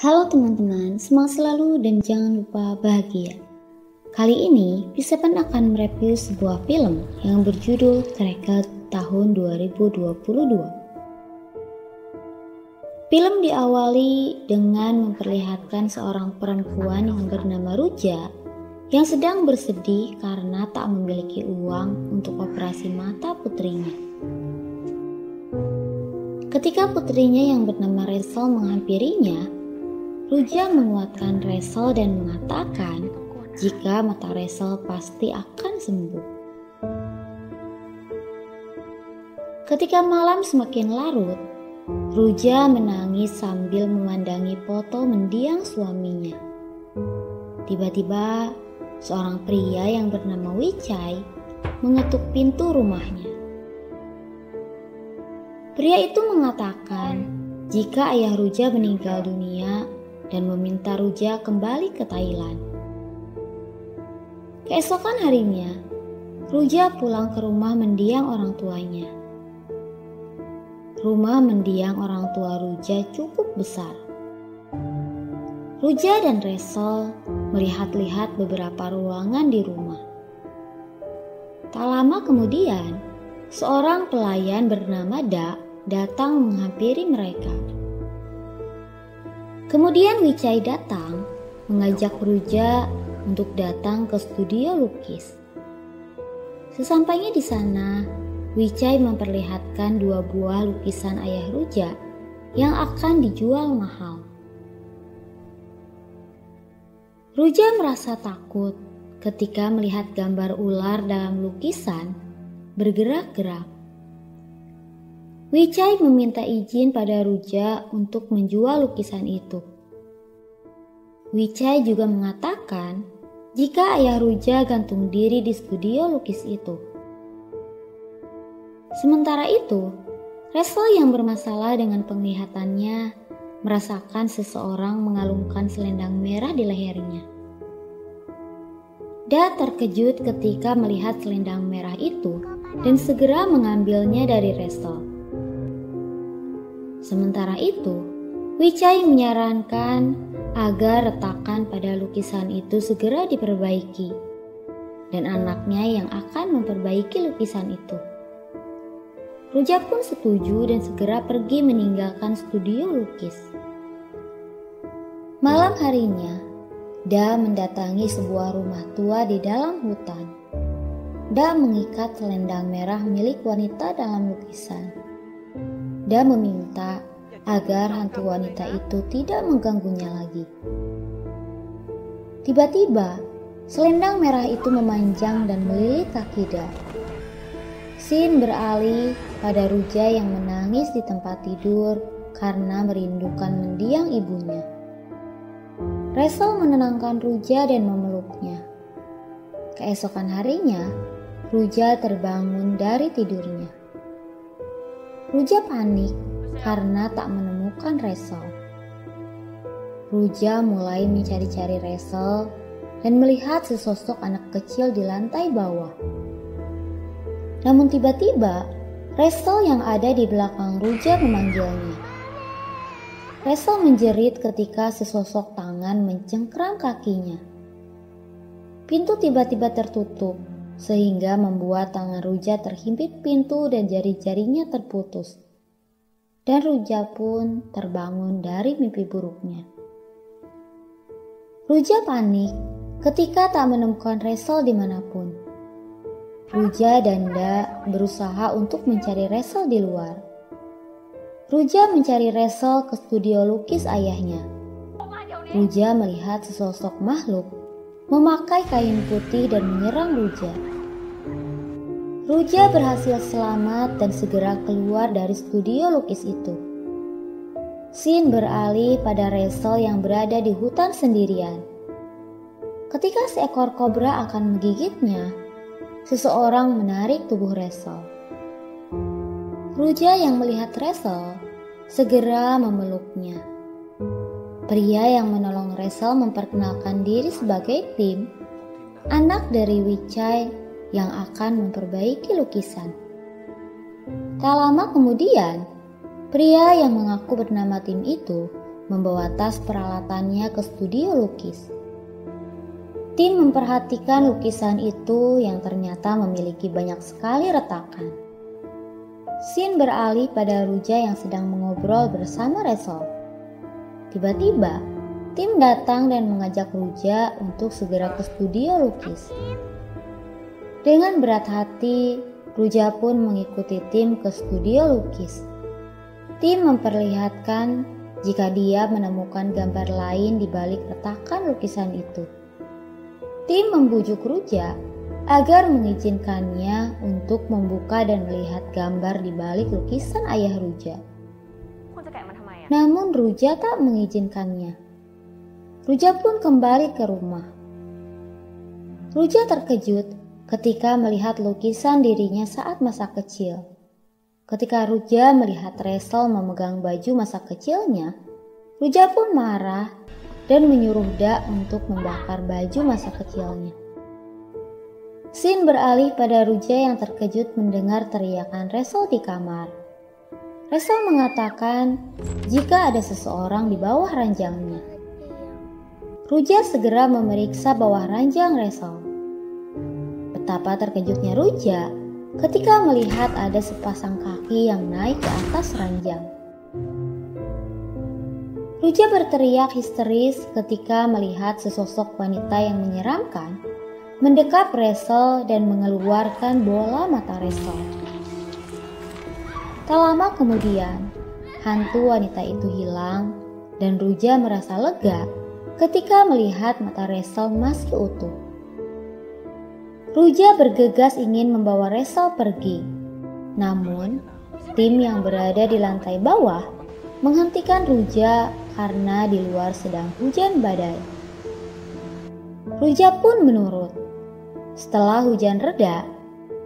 Halo teman-teman, semangat selalu dan jangan lupa bahagia. Kali ini, Pisapan akan mereview sebuah film yang berjudul Cracked tahun 2022. Film diawali dengan memperlihatkan seorang perempuan yang bernama Ruja yang sedang bersedih karena tak memiliki uang untuk operasi mata putrinya. Ketika putrinya yang bernama Rachel menghampirinya, Ruja menguatkan Rachel dan mengatakan jika mata Rachel pasti akan sembuh. Ketika malam semakin larut, Ruja menangis sambil memandangi foto mendiang suaminya. Tiba-tiba, seorang pria yang bernama Wichai mengetuk pintu rumahnya. Pria itu mengatakan jika ayah Ruja meninggal dunia dan meminta Ruja kembali ke Thailand. Keesokan harinya, Ruja pulang ke rumah mendiang orang tuanya. Rumah mendiang orang tua Ruja cukup besar. Ruja dan Rachel melihat-lihat beberapa ruangan di rumah. Tak lama kemudian, seorang pelayan bernama Da datang menghampiri mereka. Kemudian Wichai datang mengajak Ruja untuk datang ke studio lukis. Sesampainya di sana, Wichai memperlihatkan 2 buah lukisan ayah Ruja yang akan dijual mahal. Ruja merasa takut ketika melihat gambar ular dalam lukisan bergerak-gerak. Wichai meminta izin pada Ruja untuk menjual lukisan itu. Wichai juga mengatakan jika ayah Ruja gantung diri di studio lukis itu. Sementara itu, Rachel yang bermasalah dengan penglihatannya merasakan seseorang mengalungkan selendang merah di lehernya. Da terkejut ketika melihat selendang merah itu dan segera mengambilnya dari Rachel. Sementara itu, Wichai menyarankan agar retakan pada lukisan itu segera diperbaiki dan anaknya yang akan memperbaiki lukisan itu. Ruja pun setuju dan segera pergi meninggalkan studio lukis. Malam harinya, Da mendatangi sebuah rumah tua di dalam hutan. Da mengikat selendang merah milik wanita dalam lukisan. Da meminta agar hantu wanita itu tidak mengganggunya lagi. Tiba-tiba, selendang merah itu memanjang dan melilit kaki Da. Scene beralih pada Ruja yang menangis di tempat tidur karena merindukan mendiang ibunya. Rachel menenangkan Ruja dan memeluknya. Keesokan harinya, Ruja terbangun dari tidurnya. Ruja panik karena tak menemukan Rachel. Ruja mulai mencari-cari Rachel dan melihat sesosok anak kecil di lantai bawah. Namun tiba-tiba, Rachel yang ada di belakang Ruja memanggilnya. Rachel menjerit ketika sesosok tangan mencengkram kakinya. Pintu tiba-tiba tertutup sehingga membuat tangan Ruja terhimpit pintu dan jari-jarinya terputus. Dan Ruja pun terbangun dari mimpi buruknya. Ruja panik ketika tak menemukan Rachel dimanapun. Ruja dan Da berusaha untuk mencari Rachel di luar. Ruja mencari Rachel ke studio lukis ayahnya. Ruja melihat sesosok makhluk memakai kain putih dan menyerang Ruja. Ruja berhasil selamat dan segera keluar dari studio lukis itu. Scene beralih pada Rachel yang berada di hutan sendirian. Ketika seekor kobra akan menggigitnya, seseorang menarik tubuh Rachel. Ruja yang melihat Rachel segera memeluknya. Pria yang menolong Rachel memperkenalkan diri sebagai Tim, anak dari Wichai yang akan memperbaiki lukisan. Tak lama kemudian, pria yang mengaku bernama Tim itu membawa tas peralatannya ke studio lukis. Tim memperhatikan lukisan itu yang ternyata memiliki banyak sekali retakan. Scene beralih pada Ruja yang sedang mengobrol bersama Resol. Tiba-tiba, Tim datang dan mengajak Ruja untuk segera ke studio lukis. Dengan berat hati, Ruja pun mengikuti Tim ke studio lukis. Tim memperlihatkan jika dia menemukan gambar lain di balik retakan lukisan itu. Tim membujuk Ruja agar mengizinkannya untuk membuka dan melihat gambar di balik lukisan ayah Ruja. Namun Ruja tak mengizinkannya. Ruja pun kembali ke rumah. Ruja terkejut ketika melihat lukisan dirinya saat masa kecil. Ketika Ruja melihat Resol memegang baju masa kecilnya, Ruja pun marah dan menyuruh Da untuk membakar baju masa kecilnya. Scene beralih pada Ruja yang terkejut mendengar teriakan Resol di kamar. Resol mengatakan jika ada seseorang di bawah ranjangnya. Ruja segera memeriksa bawah ranjang Resol. Betapa terkejutnya Ruja ketika melihat ada sepasang kaki yang naik ke atas ranjang. Ruja berteriak histeris ketika melihat sesosok wanita yang menyeramkan mendekap Resol dan mengeluarkan bola mata Resol. Tak lama kemudian, hantu wanita itu hilang dan Ruja merasa lega ketika melihat mata Resol masih utuh. Ruja bergegas ingin membawa Resol pergi. Namun, Tim yang berada di lantai bawah menghentikan Ruja karena di luar sedang hujan badai. Ruja pun menurut. Setelah hujan reda,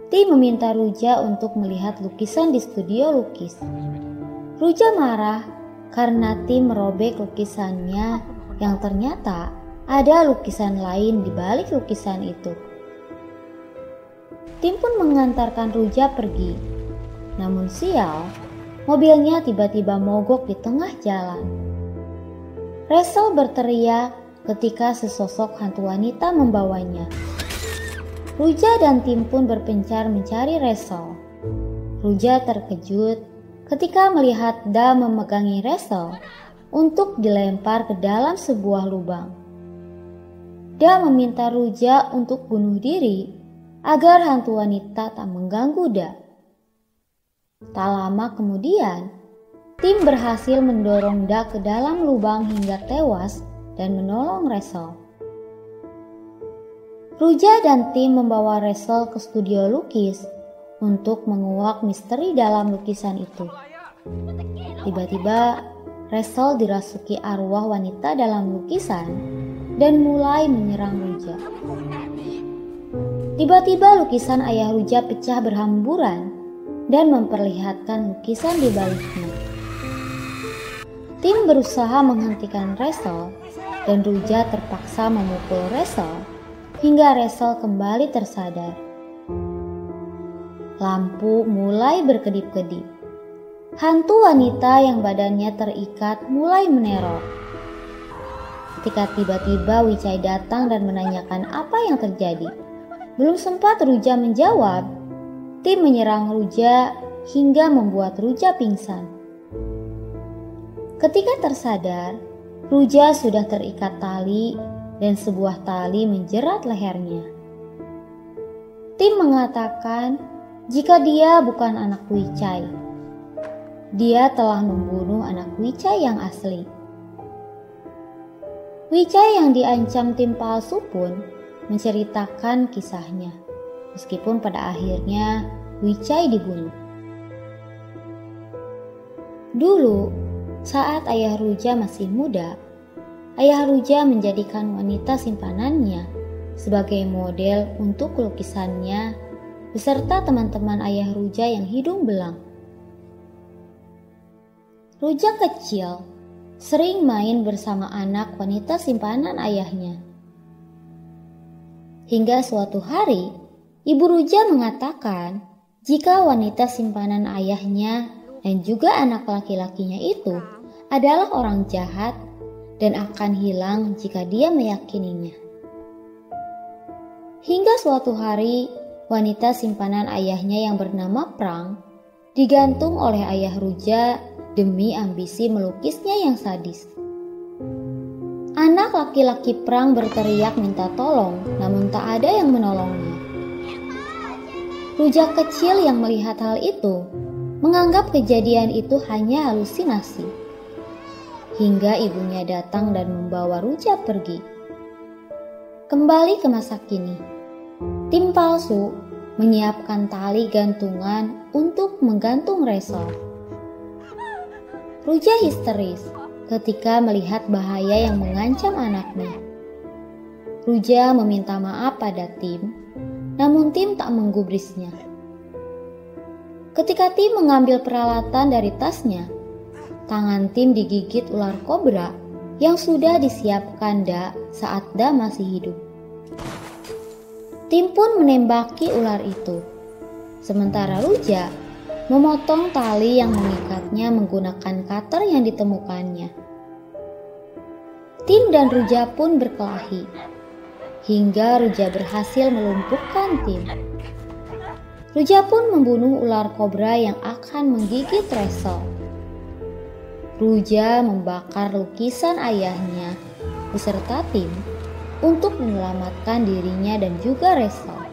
Tim meminta Ruja untuk melihat lukisan di studio lukis. Ruja marah karena Tim merobek lukisannya yang ternyata ada lukisan lain di balik lukisan itu. Tim pun mengantarkan Ruja pergi. Namun sial, mobilnya tiba-tiba mogok di tengah jalan. Resol berteriak ketika sesosok hantu wanita membawanya. Ruja dan Tim pun berpencar mencari Resol. Ruja terkejut ketika melihat Da memegangi Resol untuk dilempar ke dalam sebuah lubang. Da meminta Ruja untuk bunuh diri agar hantu wanita tak mengganggu Da. Tak lama kemudian, Tim berhasil mendorong Da ke dalam lubang hingga tewas dan menolong Resol. Ruja dan Tim membawa Resol ke studio lukis untuk menguak misteri dalam lukisan itu. Tiba-tiba, Resol dirasuki arwah wanita dalam lukisan dan mulai menyerang Ruja. Tiba-tiba lukisan ayah Ruja pecah berhamburan dan memperlihatkan lukisan di baliknya. Tim berusaha menghentikan Resol dan Ruja terpaksa memukul Resol hingga Resol kembali tersadar. Lampu mulai berkedip-kedip. Hantu wanita yang badannya terikat mulai meneror. Ketika tiba-tiba Wicai datang dan menanyakan apa yang terjadi. Belum sempat Ruja menjawab, Tim menyerang Ruja hingga membuat Ruja pingsan. Ketika tersadar, Ruja sudah terikat tali dan sebuah tali menjerat lehernya. Tim mengatakan jika dia bukan anak Wicai. Dia telah membunuh anak Wicai yang asli. Wicai yang diancam Tim palsu pun menceritakan kisahnya, meskipun pada akhirnya Wicai dibunuh. Dulu, saat ayah Ruja masih muda, ayah Ruja menjadikan wanita simpanannya sebagai model untuk lukisannya beserta teman-teman ayah Ruja yang hidung belang. Ruja kecil sering main bersama anak wanita simpanan ayahnya. Hingga suatu hari, Ibu Ruja mengatakan jika wanita simpanan ayahnya dan juga anak laki-lakinya itu adalah orang jahat dan akan hilang jika dia meyakininya. Hingga suatu hari, wanita simpanan ayahnya yang bernama Prang digantung oleh ayah Ruja demi ambisi melukisnya yang sadis. Anak laki-laki Prang berteriak minta tolong, namun tak ada yang menolongnya. Ruja kecil yang melihat hal itu menganggap kejadian itu hanya halusinasi. Hingga ibunya datang dan membawa Ruja pergi. Kembali ke masa kini, tim palsu menyiapkan tali gantungan untuk menggantung Resol. Ruja histeris ketika melihat bahaya yang mengancam anaknya. Ruja meminta maaf pada Tim, namun Tim tak menggubrisnya. Ketika Tim mengambil peralatan dari tasnya, tangan Tim digigit ular kobra yang sudah disiapkan Da saat Da masih hidup. Tim pun menembaki ular itu, sementara Ruja memotong tali yang mengikatnya menggunakan cutter yang ditemukannya. Tim dan Ruja pun berkelahi, hingga Ruja berhasil melumpuhkan Tim. Ruja pun membunuh ular kobra yang akan menggigit Resol. Ruja membakar lukisan ayahnya beserta Tim untuk menyelamatkan dirinya dan juga Resol.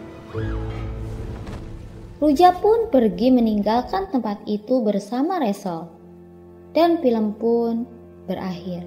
Ruja pun pergi meninggalkan tempat itu bersama Resol, dan film pun berakhir.